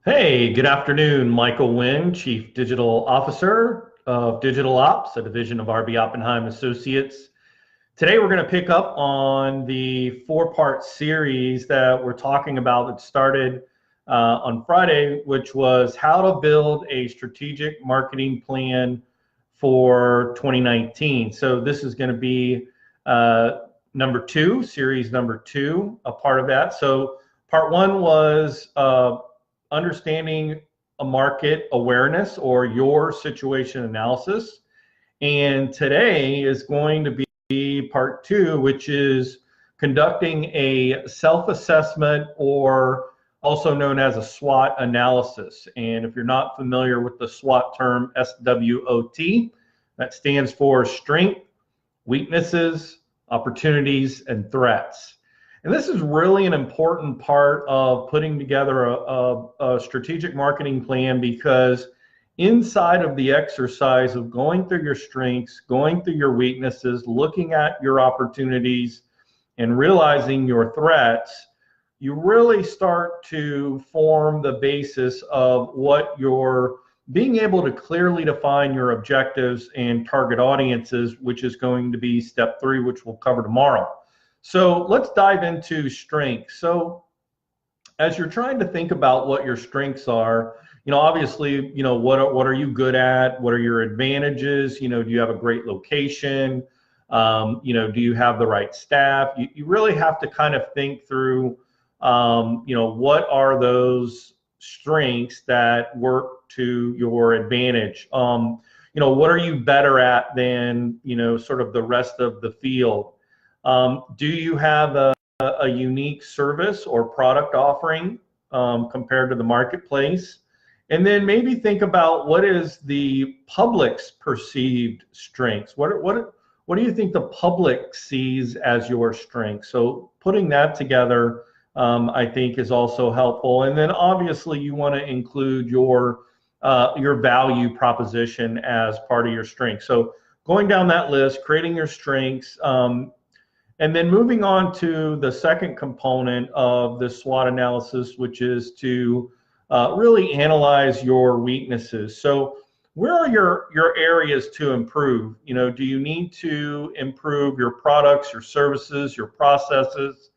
Hey, good afternoon. Michael Nguyen, Chief Digital Officer of Digital Ops, a division of RB Oppenheim Associates. Today, we're going to pick up on the four-part series that we're talking about that started on Friday, which was how to build a strategic marketing plan for 2019. So this is going to be number two, series number two, a part of that. So part one was understanding a market awareness or your situation analysis. And today is going to be part two, which is conducting a self-assessment, or also known as a SWOT analysis. And if you're not familiar with the SWOT term, SWOT, that stands for strength, weaknesses, opportunities, and threats. And this is really an important part of putting together a strategic marketing plan, because inside of the exercise of going through your strengths, going through your weaknesses, looking at your opportunities, and realizing your threats, you really start to form the basis of what you're being able to clearly define your objectives and target audiences, which is going to be step three, which we'll cover tomorrow. So let's dive into strengths. So as you're trying to think about what your strengths are, obviously, what are you good at? What are your advantages? Do you have a great location? Do you have the right staff? You really have to kind of think through, what are those strengths that work to your advantage? What are you better at than, sort of the rest of the field? Do you have a unique service or product offering compared to the marketplace? And then maybe think about what is the public's perceived strengths. What do you think the public sees as your strength? So putting that together, I think, is also helpful. And then obviously you want to include your value proposition as part of your strength. So going down that list, creating your strengths, and then moving on to the second component of the SWOT analysis, which is to really analyze your weaknesses. So where are your areas to improve? Do you need to improve your products, your services, your processes?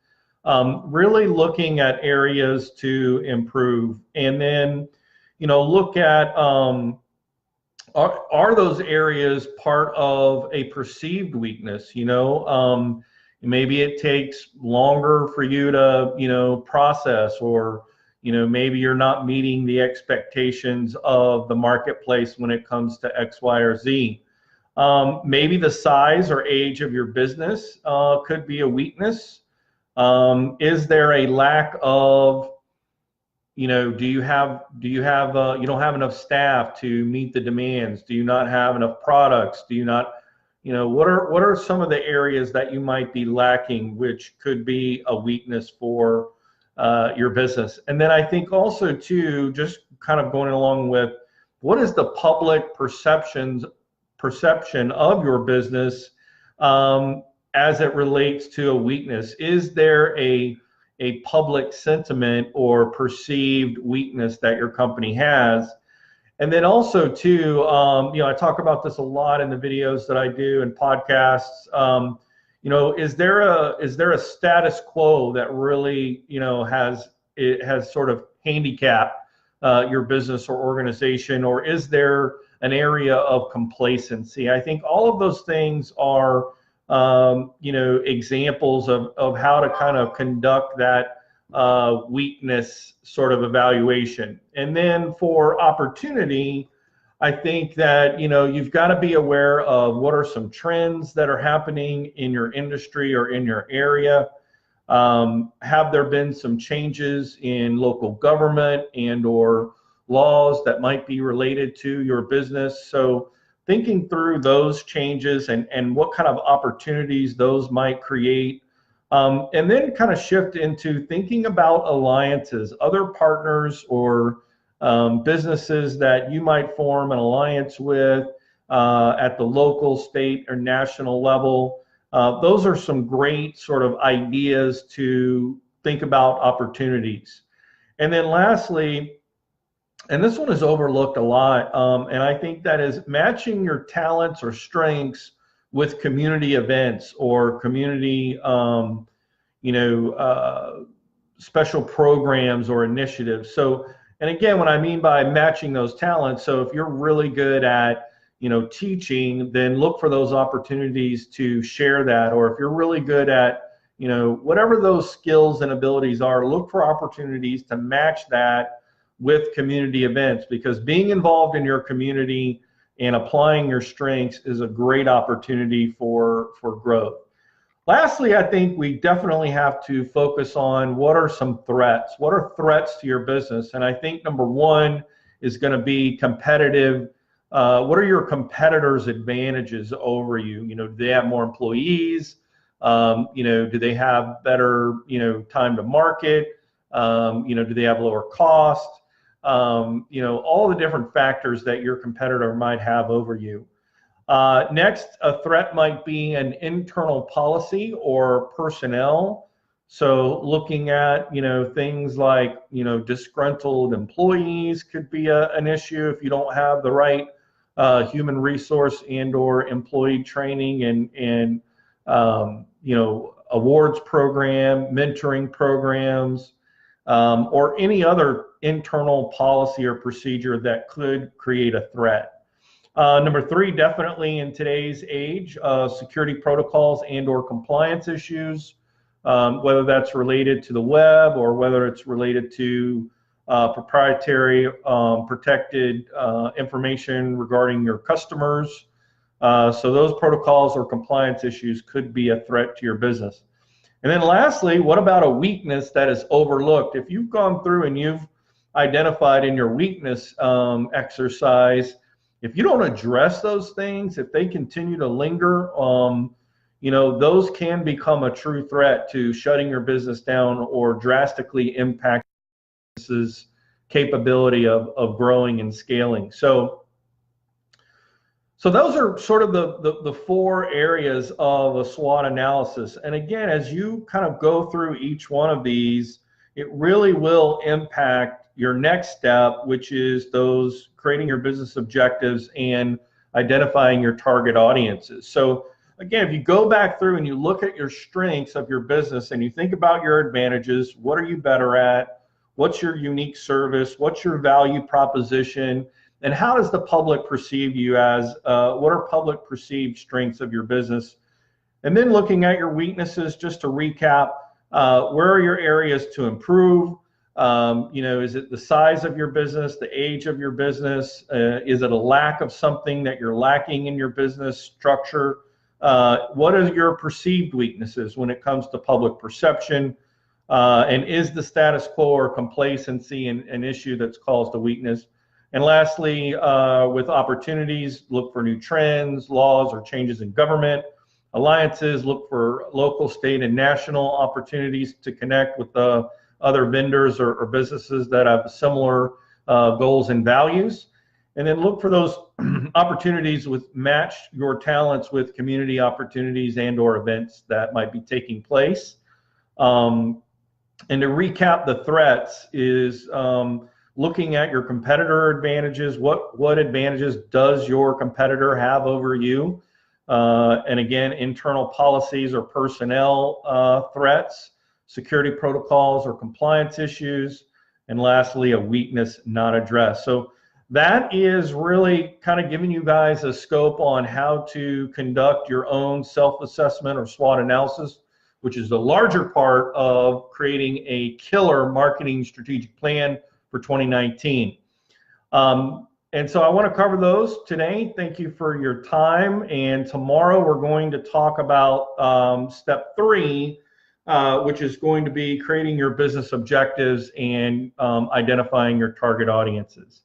Really looking at areas to improve. And then, look at, are those areas part of a perceived weakness? Maybe it takes longer for you to, process, or, maybe you're not meeting the expectations of the marketplace when it comes to X, Y, or Z. Maybe the size or age of your business could be a weakness. Is there a lack of, do you don't have enough staff to meet the demands? Do you not have enough products? Do you not, what are some of the areas that you might be lacking, which could be a weakness for your business? And then I think also too, just kind of going along with, what is the public perception of your business as it relates to a weakness? Is there a public sentiment or perceived weakness that your company has? And then also too, I talk about this a lot in the videos that I do and podcasts. Is there a status quo that really, has sort of handicapped your business or organization, or is there an area of complacency? I think all of those things are, examples of how to kind of conduct that weakness sort of evaluation. And then for opportunity, I think that, you've got to be aware of what are some trends that are happening in your industry or in your area. Have there been some changes in local government and or laws that might be related to your business? So thinking through those changes and what kind of opportunities those might create. And then kind of shift into thinking about alliances, other partners or businesses that you might form an alliance with at the local, state, or national level. Those are some great sort of ideas to think about opportunities. And then lastly, and this one is overlooked a lot, and I think that is matching your talents or strengths with community events or community, special programs or initiatives. So, and again, what I mean by matching those talents, so if you're really good at, teaching, then look for those opportunities to share that. Or if you're really good at, whatever those skills and abilities are, look for opportunities to match that with community events, because being involved in your community and applying your strengths is a great opportunity for growth. Lastly, I think we definitely have to focus on what are some threats. What are threats to your business? And I think number one is going to be competitive. What are your competitors' advantages over you? Do they have more employees? Do they have better, time to market? Do they have lower cost? All the different factors that your competitor might have over you. Next, a threat might be an internal policy or personnel. So looking at, things like, disgruntled employees could be an issue if you don't have the right human resource and or employee training and awards program, mentoring programs, or any other internal policy or procedure that could create a threat. Number three, definitely in today's age, security protocols and or compliance issues, whether that's related to the web or whether it's related to proprietary protected information regarding your customers. So those protocols or compliance issues could be a threat to your business. And then lastly, what about a weakness that is overlooked? If you've gone through and you've identified in your weakness exercise, if you don't address those things, if they continue to linger, those can become a true threat to shutting your business down or drastically impact business's capability of growing and scaling. So those are sort of the four areas of a SWOT analysis. And again, as you kind of go through each one of these, it really will impact your next step, which is those creating your business objectives and identifying your target audiences. So again, if you go back through and you look at your strengths of your business and you think about your advantages, what are you better at? What's your unique service? What's your value proposition? And how does the public perceive you as, what are public perceived strengths of your business? And then looking at your weaknesses, just to recap, where are your areas to improve? Is it the size of your business, the age of your business? Is it a lack of something that you're lacking in your business structure? What are your perceived weaknesses when it comes to public perception? And is the status quo or complacency an issue that's caused a weakness? And lastly, with opportunities, look for new trends, laws, or changes in government. Alliances, look for local, state, and national opportunities to connect with other vendors or businesses that have similar goals and values. And then look for those opportunities with match your talents with community opportunities and or events that might be taking place. And to recap, the threats is looking at your competitor advantages. What advantages does your competitor have over you? And again, internal policies or personnel threats, security protocols or compliance issues, and lastly, a weakness not addressed. So that is really kind of giving you guys a scope on how to conduct your own self-assessment or SWOT analysis, which is the larger part of creating a killer marketing strategic plan for 2019. And so I want to cover those today. Thank you for your time. And tomorrow we're going to talk about step 3, which is going to be creating your business objectives and identifying your target audiences.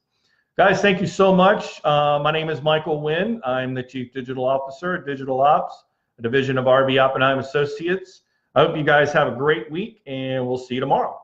Guys, thank you so much. My name is Michael Wynn. I'm the Chief Digital Officer at Digital Ops, a division of RB Oppenheim Associates. I hope you guys have a great week, and we'll see you tomorrow.